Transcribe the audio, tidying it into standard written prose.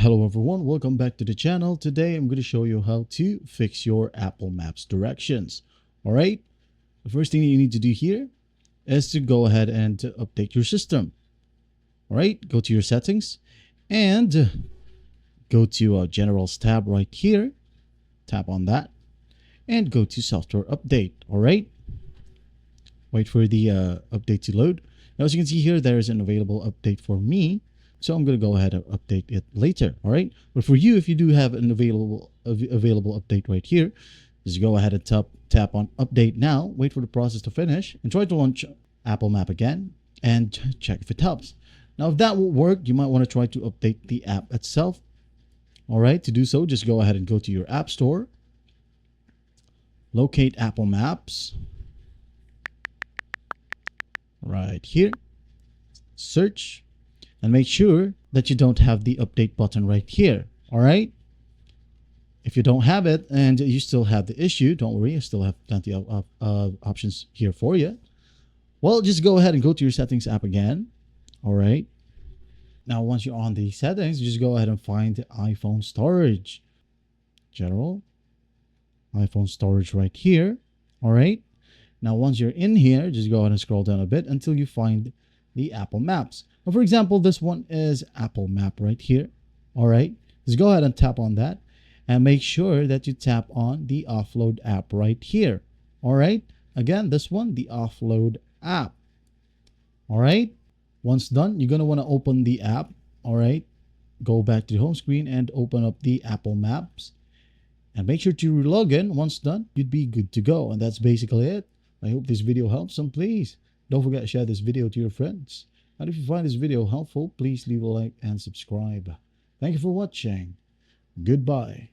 Hello everyone, welcome back to the channel. Today I'm going to show you how to fix your Apple Maps directions. Alright, the first thing you need to do here is to go ahead and to update your system. Alright, go to your settings and go to General's tab right here. Tap on that and go to software update. Alright, wait for the update to load. Now as you can see here, there is an available update for me. So I'm going to go ahead and update it later. All right. But for you, if you do have an available update right here, just go ahead and tap on update now, wait for the process to finish and try to launch Apple Map again and check if it helps. Now, if that won't work, you might want to try to update the app itself. All right. To do so, just go ahead and go to your App Store, locate Apple Maps right here, search, and make sure that you don't have the update button right here. All right. If you don't have it and you still have the issue, don't worry. I still have plenty of options here for you. Well, just go ahead and go to your settings app again. All right. Now, once you're on the settings, just go ahead and find the iPhone storage. General, iPhone storage right here. All right. Now, once you're in here, just go ahead and scroll down a bit until you find the Apple Maps. Now, for example, this one is Apple Map right here. All right, just go ahead and tap on that and make sure that you tap on the offload app right here. All right, again, this one, the offload app. All right, once done, you're going to want to open the app. All right, go back to the home screen and open up the Apple Maps and make sure to log in. Once done, you'd be good to go. And that's basically it. I hope this video helps, and please don't forget to share this video to your friends. And if you find this video helpful, please leave a like and subscribe. Thank you for watching. Goodbye.